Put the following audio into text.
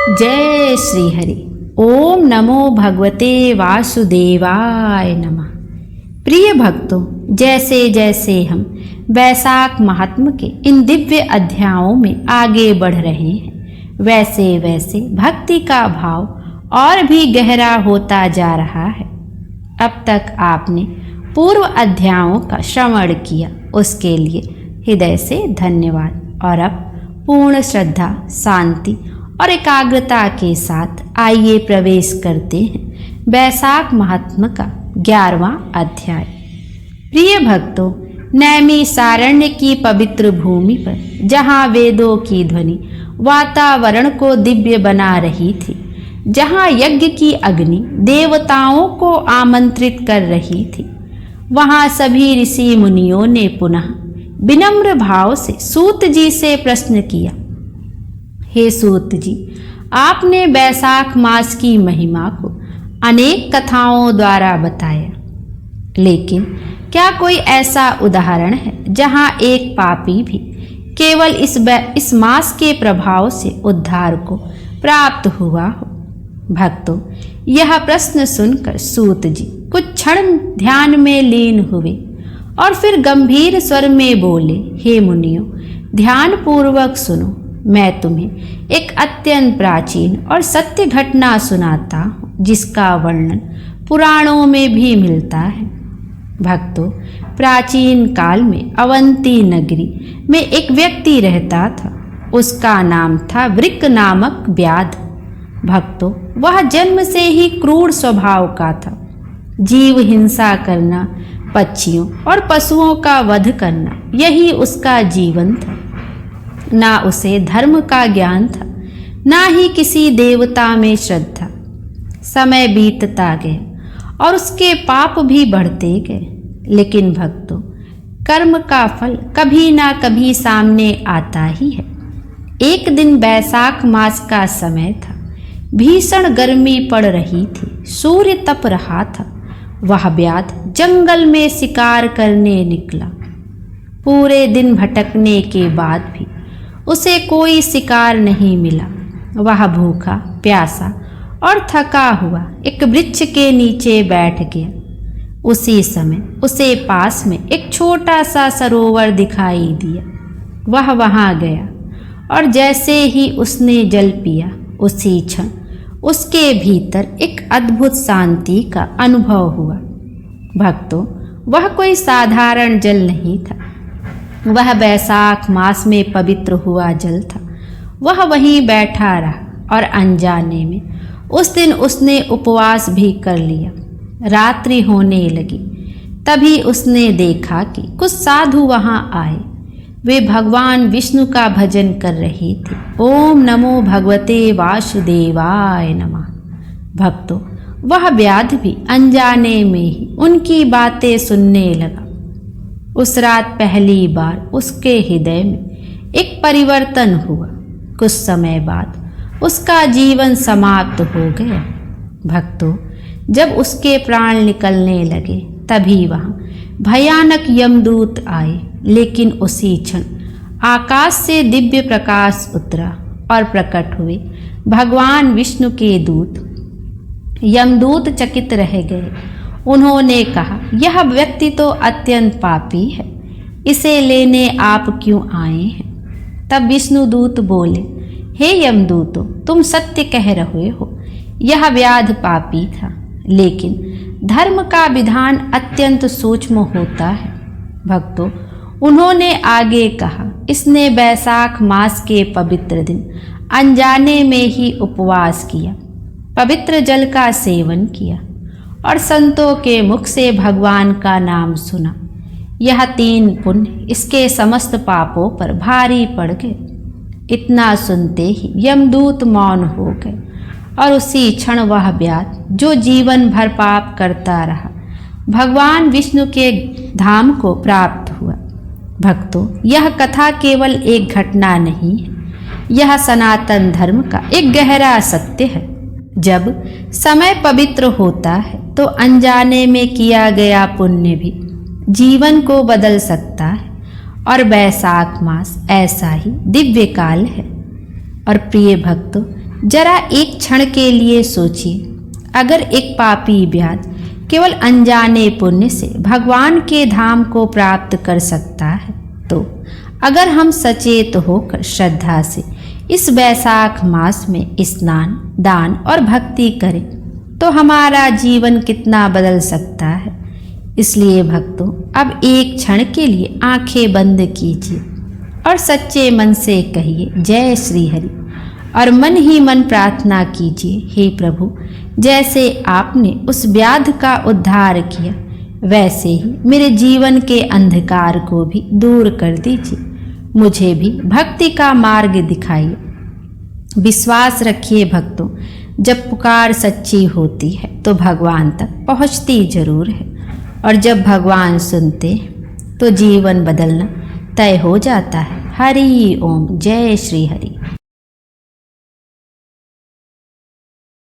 जय श्री हरि। ओम नमो भगवते वासुदेवाय नमः। प्रिय भक्तों, जैसे जैसे हम वैशाख महात्म के इन दिव्य अध्यायों में आगे बढ़ रहे हैं, वैसे वैसे भक्ति का भाव और भी गहरा होता जा रहा है। अब तक आपने पूर्व अध्यायों का श्रवण किया, उसके लिए हृदय से धन्यवाद। और अब पूर्ण श्रद्धा, शांति और एकाग्रता के साथ आइए प्रवेश करते हैं वैशाख महात्म का 11वां अध्याय। प्रिय भक्तों, नैमिषारण्य की पवित्र भूमि पर जहाँ वेदों की ध्वनि वातावरण को दिव्य बना रही थी, जहाँ यज्ञ की अग्नि देवताओं को आमंत्रित कर रही थी, वहाँ सभी ऋषि मुनियों ने पुनः विनम्र भाव से सूत जी से प्रश्न किया, हे सूत जी, आपने वैशाख मास की महिमा को अनेक कथाओं द्वारा बताया, लेकिन क्या कोई ऐसा उदाहरण है जहाँ एक पापी भी केवल इस मास के प्रभाव से उद्धार को प्राप्त हुआ हो? भक्तों, यह प्रश्न सुनकर सूत जी कुछ क्षण ध्यान में लीन हुए और फिर गंभीर स्वर में बोले, हे मुनियों, ध्यान पूर्वक सुनो। मैं तुम्हें एक अत्यंत प्राचीन और सत्य घटना सुनाता हूँ, जिसका वर्णन पुराणों में भी मिलता है। भक्तों, प्राचीन काल में अवंती नगरी में एक व्यक्ति रहता था। उसका नाम था वृक नामक व्याध। भक्तों, वह जन्म से ही क्रूर स्वभाव का था। जीव हिंसा करना, पक्षियों और पशुओं का वध करना, यही उसका जीवन था। ना उसे धर्म का ज्ञान था, ना ही किसी देवता में श्रद्धा। समय बीतता गया और उसके पाप भी बढ़ते गए। लेकिन भक्तों, कर्म का फल कभी ना कभी सामने आता ही है। एक दिन वैशाख मास का समय था। भीषण गर्मी पड़ रही थी, सूर्य तप रहा था। वह व्याध जंगल में शिकार करने निकला। पूरे दिन भटकने के बाद भी उसे कोई शिकार नहीं मिला। वह भूखा, प्यासा और थका हुआ एक वृक्ष के नीचे बैठ गया। उसी समय उसे पास में एक छोटा सा सरोवर दिखाई दिया। वह वहां गया और जैसे ही उसने जल पिया, उसी क्षण उसके भीतर एक अद्भुत शांति का अनुभव हुआ। भक्तों, वह कोई साधारण जल नहीं था। वह वैशाख मास में पवित्र हुआ जल था। वह वहीं बैठा रहा और अनजाने में उस दिन उसने उपवास भी कर लिया। रात्रि होने लगी, तभी उसने देखा कि कुछ साधु वहां आए। वे भगवान विष्णु का भजन कर रहे थे। ओम नमो भगवते वासुदेवाय नमः। भक्तों, वह व्याध भी अनजाने में ही उनकी बातें सुनने लगा। उस रात पहली बार उसके हृदय में एक परिवर्तन हुआ। कुछ समय बाद उसका जीवन समाप्त हो गया। भक्तों, जब उसके प्राण निकलने लगे, तभी वहाँ भयानक यमदूत आए। लेकिन उसी क्षण आकाश से दिव्य प्रकाश उतरा और प्रकट हुए भगवान विष्णु के दूत। यमदूत चकित रह गए। उन्होंने कहा, यह व्यक्ति तो अत्यंत पापी है, इसे लेने आप क्यों आए हैं? तब विष्णुदूत बोले, हे यमदूतों, तुम सत्य कह रहे हो। यह व्याध पापी था, लेकिन धर्म का विधान अत्यंत सूक्ष्म होता है। भक्तों, उन्होंने आगे कहा, इसने वैशाख मास के पवित्र दिन अनजाने में ही उपवास किया, पवित्र जल का सेवन किया और संतों के मुख से भगवान का नाम सुना। यह 3 पुण्य इसके समस्त पापों पर भारी पड़ गए। इतना सुनते ही यमदूत मौन हो गए और उसी क्षण वह व्याध, जो जीवन भर पाप करता रहा, भगवान विष्णु के धाम को प्राप्त हुआ। भक्तों, यह कथा केवल एक घटना नहीं है, यह सनातन धर्म का एक गहरा सत्य है। जब समय पवित्र होता है तो अनजाने में किया गया पुण्य भी जीवन को बदल सकता है, और वैशाख मास ऐसा ही दिव्य काल है। और प्रिय भक्तों, जरा एक क्षण के लिए सोचिए, अगर एक पापी व्याध केवल अनजाने पुण्य से भगवान के धाम को प्राप्त कर सकता है, तो अगर हम सचेत होकर श्रद्धा से इस वैशाख मास में स्नान, दान और भक्ति करें तो हमारा जीवन कितना बदल सकता है। इसलिए भक्तों, अब एक क्षण के लिए आंखें बंद कीजिए और सच्चे मन से कहिए जय श्री हरि, और मन ही मन प्रार्थना कीजिए, हे प्रभु, जैसे आपने उस व्याध का उद्धार किया वैसे ही मेरे जीवन के अंधकार को भी दूर कर दीजिए। मुझे भी भक्ति का मार्ग दिखाइए। विश्वास रखिए भक्तों, जब पुकार सच्ची होती है तो भगवान तक पहुंचती जरूर है, और जब भगवान सुनते तो जीवन बदलना तय हो जाता है। हरि ओम, जय श्री हरि।